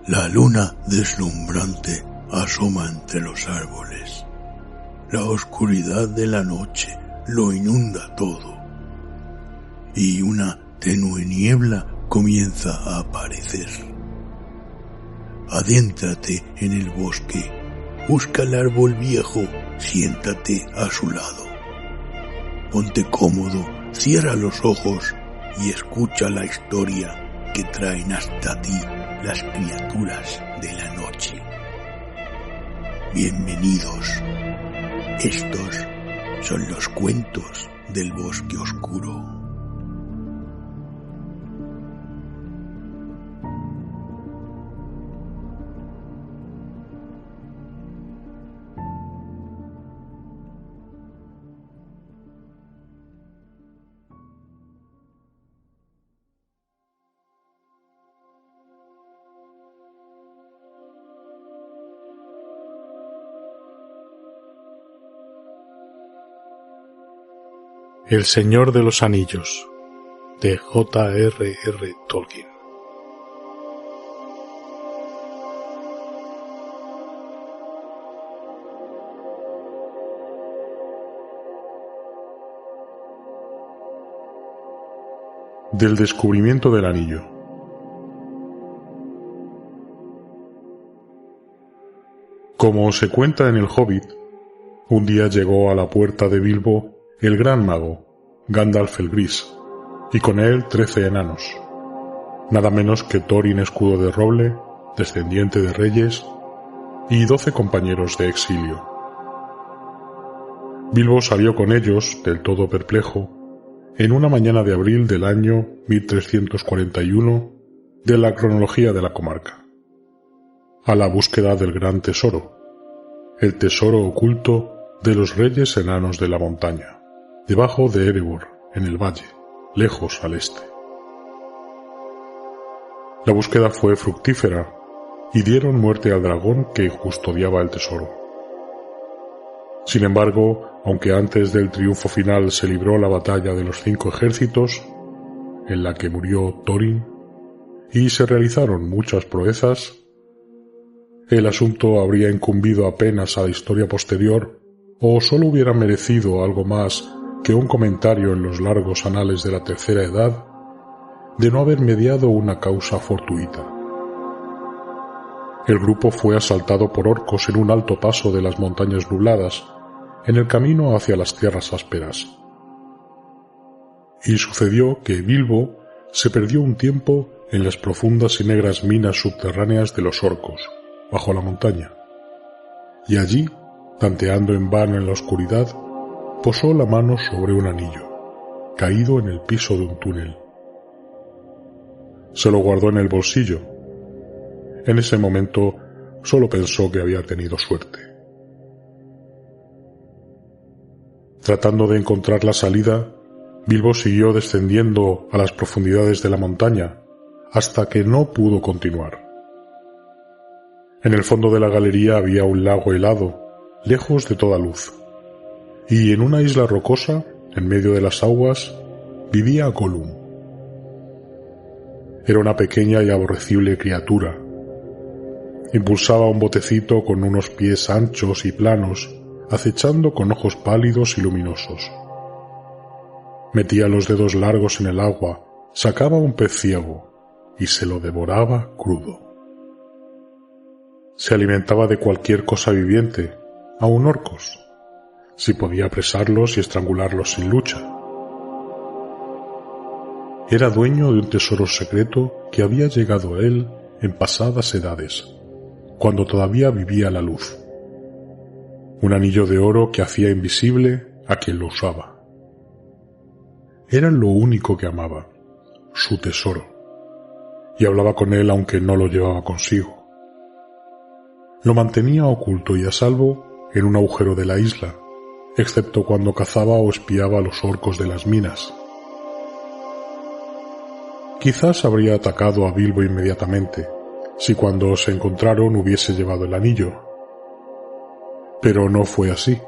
La luna deslumbrante asoma entre los árboles. La oscuridad de la noche lo inunda todo. Y una tenue niebla comienza a aparecer. Adéntrate en el bosque. Busca el árbol viejo. Siéntate a su lado. Ponte cómodo, cierra los ojos y escucha la historia que traen hasta ti las criaturas de la noche. Bienvenidos. Estos son los cuentos del bosque oscuro. El Señor de los Anillos, de J.R.R. Tolkien. Del descubrimiento del anillo. Como se cuenta en el Hobbit, un día llegó a la puerta de Bilbo el gran mago, Gandalf el Gris, y con él 13 enanos, nada menos que Thorin Escudo de Roble, descendiente de reyes, y 12 compañeros de exilio. Bilbo salió con ellos, del todo perplejo, en una mañana de abril del año 1341 de la cronología de la comarca, a la búsqueda del gran tesoro, el tesoro oculto de los reyes enanos de la montaña, debajo de Erebor, en el valle, lejos al este. La búsqueda fue fructífera y dieron muerte al dragón que custodiaba el tesoro. Sin embargo, aunque antes del triunfo final se libró la batalla de los 5 ejércitos, en la que murió Thorin, y se realizaron muchas proezas, el asunto habría incumbido apenas a la historia posterior o sólo hubiera merecido algo más que un comentario en los largos anales de la Tercera Edad de no haber mediado una causa fortuita. El grupo fue asaltado por orcos en un alto paso de las montañas nubladas, en el camino hacia las tierras ásperas. Y sucedió que Bilbo se perdió un tiempo en las profundas y negras minas subterráneas de los orcos, bajo la montaña, y allí, tanteando en vano en la oscuridad, posó la mano sobre un anillo, caído en el piso de un túnel. Se lo guardó en el bolsillo. En ese momento solo pensó que había tenido suerte. Tratando de encontrar la salida, Bilbo siguió descendiendo a las profundidades de la montaña hasta que no pudo continuar. En el fondo de la galería había un lago helado, lejos de toda luz. Y en una isla rocosa, en medio de las aguas, vivía Gollum. Era una pequeña y aborrecible criatura. Impulsaba un botecito con unos pies anchos y planos, acechando con ojos pálidos y luminosos. Metía los dedos largos en el agua, sacaba un pez ciego y se lo devoraba crudo. Se alimentaba de cualquier cosa viviente, aun orcos, si podía apresarlos y estrangularlos sin lucha. Era dueño de un tesoro secreto que había llegado a él en pasadas edades, cuando todavía vivía la luz. Un anillo de oro que hacía invisible a quien lo usaba. Era lo único que amaba, su tesoro, y hablaba con él aunque no lo llevaba consigo. Lo mantenía oculto y a salvo en un agujero de la isla, excepto cuando cazaba o espiaba a los orcos de las minas. Quizás habría atacado a Bilbo inmediatamente, si cuando se encontraron hubiese llevado el anillo. Pero no fue así,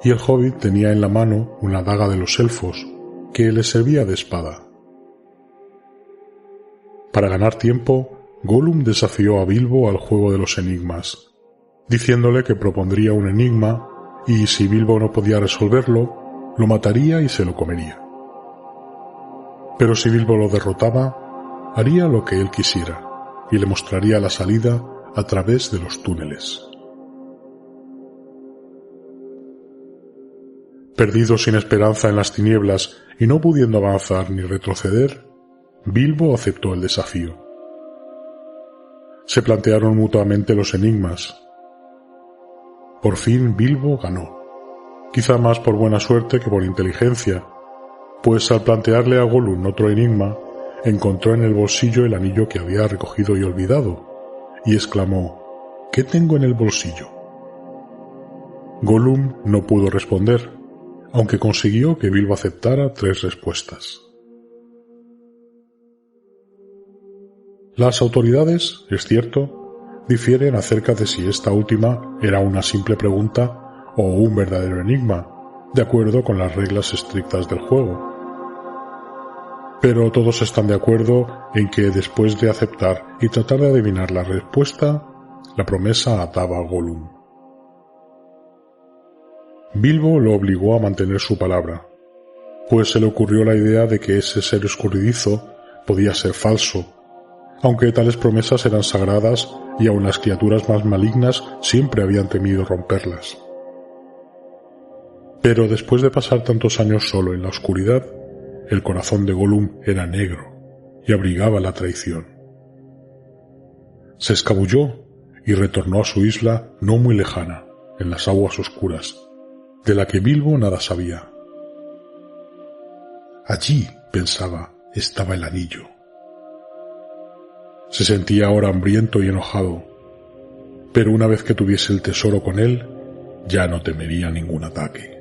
y el hobbit tenía en la mano una daga de los elfos, que le servía de espada. Para ganar tiempo, Gollum desafió a Bilbo al juego de los enigmas, diciéndole que propondría un enigma y si Bilbo no podía resolverlo, lo mataría y se lo comería. Pero si Bilbo lo derrotaba, haría lo que él quisiera y le mostraría la salida a través de los túneles. Perdido sin esperanza en las tinieblas y no pudiendo avanzar ni retroceder, Bilbo aceptó el desafío. Se plantearon mutuamente los enigmas. Por fin Bilbo ganó, quizá más por buena suerte que por inteligencia, pues al plantearle a Gollum otro enigma, encontró en el bolsillo el anillo que había recogido y olvidado, y exclamó: «¿Qué tengo en el bolsillo?». Gollum no pudo responder, aunque consiguió que Bilbo aceptara 3 respuestas. Las autoridades, es cierto, difieren acerca de si esta última era una simple pregunta o un verdadero enigma, de acuerdo con las reglas estrictas del juego. Pero todos están de acuerdo en que después de aceptar y tratar de adivinar la respuesta, la promesa ataba a Gollum. Bilbo lo obligó a mantener su palabra, pues se le ocurrió la idea de que ese ser escurridizo podía ser falso, aunque tales promesas eran sagradas y aun las criaturas más malignas siempre habían temido romperlas. Pero después de pasar tantos años solo en la oscuridad, el corazón de Gollum era negro y abrigaba la traición. Se escabulló y retornó a su isla no muy lejana, en las aguas oscuras, de la que Bilbo nada sabía. Allí, pensaba, estaba el anillo. Se sentía ahora hambriento y enojado, pero una vez que tuviese el tesoro con él, ya no temería ningún ataque.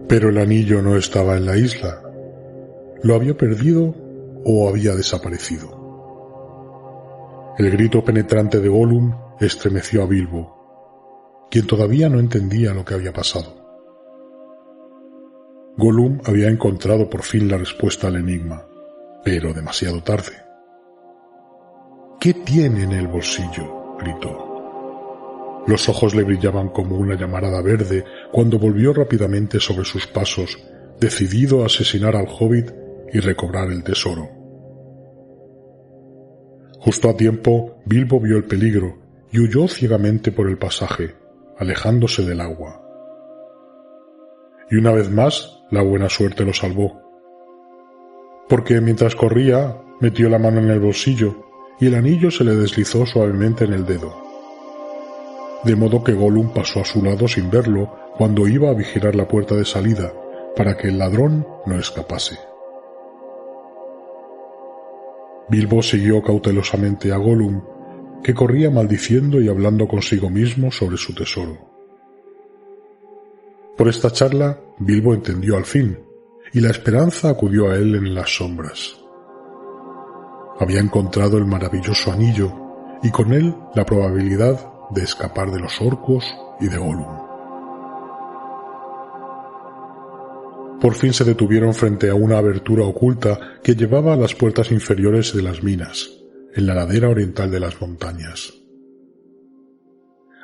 Pero el anillo no estaba en la isla. ¿Lo había perdido o había desaparecido? El grito penetrante de Gollum estremeció a Bilbo, quien todavía no entendía lo que había pasado. Gollum había encontrado por fin la respuesta al enigma, pero demasiado tarde. «¿Qué tiene en el bolsillo?», gritó. Los ojos le brillaban como una llamarada verde cuando volvió rápidamente sobre sus pasos, decidido a asesinar al hobbit y recobrar el tesoro. Justo a tiempo, Bilbo vio el peligro y huyó ciegamente por el pasaje, alejándose del agua. Y una vez más, la buena suerte lo salvó, porque mientras corría, metió la mano en el bolsillo y el anillo se le deslizó suavemente en el dedo. De modo que Gollum pasó a su lado sin verlo cuando iba a vigilar la puerta de salida para que el ladrón no escapase. Bilbo siguió cautelosamente a Gollum, que corría maldiciendo y hablando consigo mismo sobre su tesoro. Por esta charla, Bilbo entendió al fin, y la esperanza acudió a él en las sombras. Había encontrado el maravilloso anillo, y con él la probabilidad de escapar de los orcos y de Gollum. Por fin se detuvieron frente a una abertura oculta que llevaba a las puertas inferiores de las minas, en la ladera oriental de las montañas.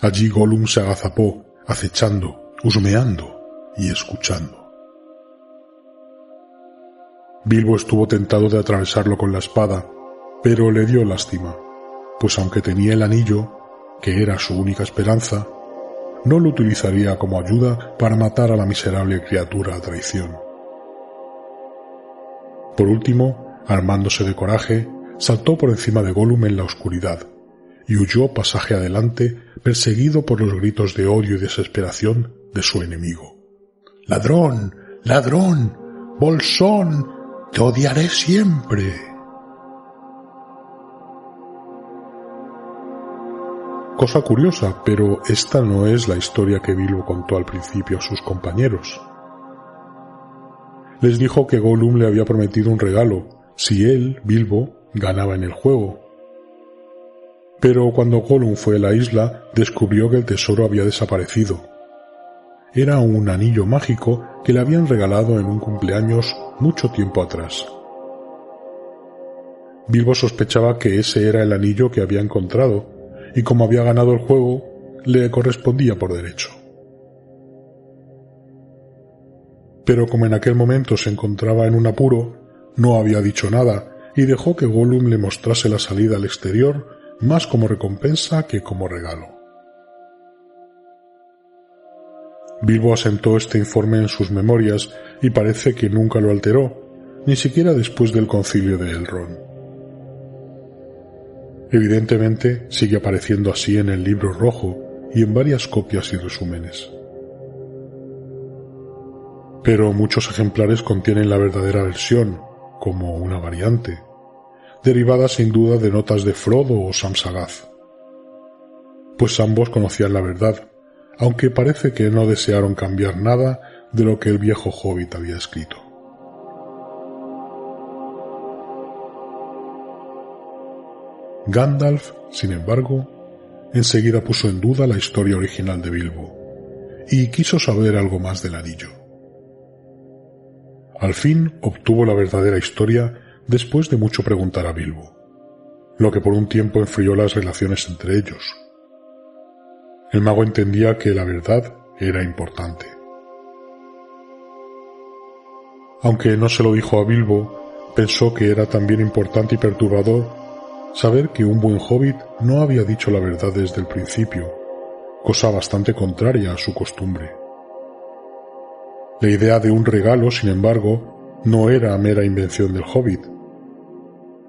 Allí Gollum se agazapó, acechando, husmeando y escuchando. Bilbo estuvo tentado de atravesarlo con la espada, pero le dio lástima, pues aunque tenía el anillo, que era su única esperanza, no lo utilizaría como ayuda para matar a la miserable criatura a traición. Por último, armándose de coraje, saltó por encima de Gollum en la oscuridad y huyó pasaje adelante, perseguido por los gritos de odio y desesperación de su enemigo. «¡Ladrón! ¡Ladrón! ¡Bolsón! ¡Te odiaré siempre!». Cosa curiosa, pero esta no es la historia que Bilbo contó al principio a sus compañeros. Les dijo que Gollum le había prometido un regalo si él, Bilbo, ganaba en el juego. Pero cuando Gollum fue a la isla, descubrió que el tesoro había desaparecido. Era un anillo mágico que le habían regalado en un cumpleaños mucho tiempo atrás. Bilbo sospechaba que ese era el anillo que había encontrado, y como había ganado el juego, le correspondía por derecho. Pero como en aquel momento se encontraba en un apuro, no había dicho nada y dejó que Gollum le mostrase la salida al exterior más como recompensa que como regalo. Bilbo asentó este informe en sus memorias y parece que nunca lo alteró, ni siquiera después del concilio de Elrond. Evidentemente sigue apareciendo así en el libro rojo y en varias copias y resúmenes. Pero muchos ejemplares contienen la verdadera versión, como una variante, derivada sin duda de notas de Frodo o Sam Sagaz. Pues ambos conocían la verdad, aunque parece que no desearon cambiar nada de lo que el viejo hobbit había escrito. Gandalf, sin embargo, enseguida puso en duda la historia original de Bilbo, y quiso saber algo más del anillo. Al fin obtuvo la verdadera historia después de mucho preguntar a Bilbo, lo que por un tiempo enfrió las relaciones entre ellos. El mago entendía que la verdad era importante. Aunque no se lo dijo a Bilbo, pensó que era también importante y perturbador saber que un buen hobbit no había dicho la verdad desde el principio, cosa bastante contraria a su costumbre. La idea de un regalo, sin embargo, no era mera invención del hobbit.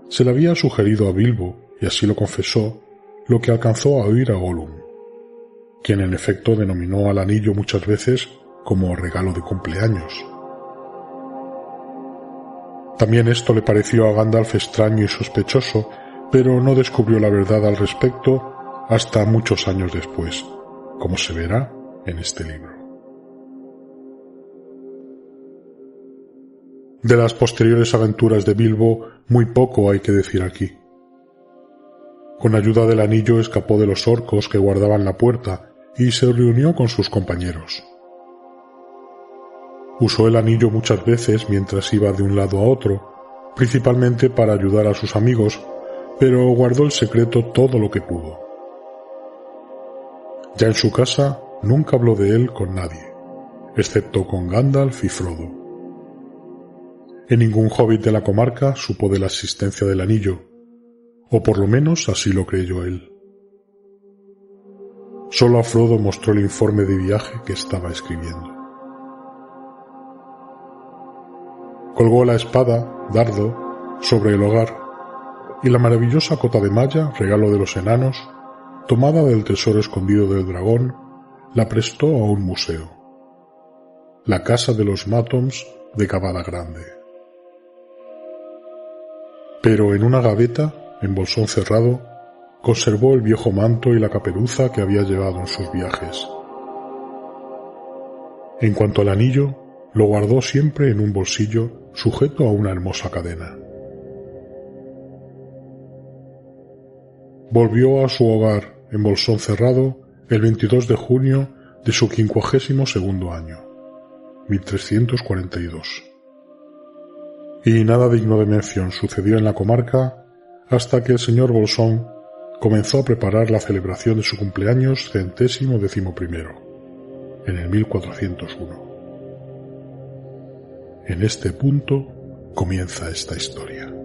Se le había sugerido a Bilbo, y así lo confesó, lo que alcanzó a oír a Gollum, quien en efecto denominó al anillo muchas veces como regalo de cumpleaños. También esto le pareció a Gandalf extraño y sospechoso, pero no descubrió la verdad al respecto hasta muchos años después, como se verá en este libro. De las posteriores aventuras de Bilbo, muy poco hay que decir aquí. Con ayuda del anillo escapó de los orcos que guardaban la puerta y se reunió con sus compañeros. Usó el anillo muchas veces mientras iba de un lado a otro, principalmente para ayudar a sus amigos, pero guardó el secreto todo lo que pudo. Ya en su casa nunca habló de él con nadie, excepto con Gandalf y Frodo. En ningún hobbit de la comarca supo de la existencia del anillo, o por lo menos así lo creyó él. Solo a Frodo mostró el informe de viaje que estaba escribiendo. Colgó la espada, dardo, sobre el hogar, y la maravillosa cota de malla, regalo de los enanos, tomada del tesoro escondido del dragón, la prestó a un museo, la casa de los Mattoms de Cavada Grande. Pero en una gaveta, en bolsón cerrado, conservó el viejo manto y la caperuza que había llevado en sus viajes. En cuanto al anillo, lo guardó siempre en un bolsillo sujeto a una hermosa cadena. Volvió a su hogar en bolsón cerrado el 22 de junio de su 52º año, 1342. Y nada digno de mención sucedió en la comarca hasta que el señor Bolsón comenzó a preparar la celebración de su cumpleaños 111º, en el 1401. En este punto comienza esta historia.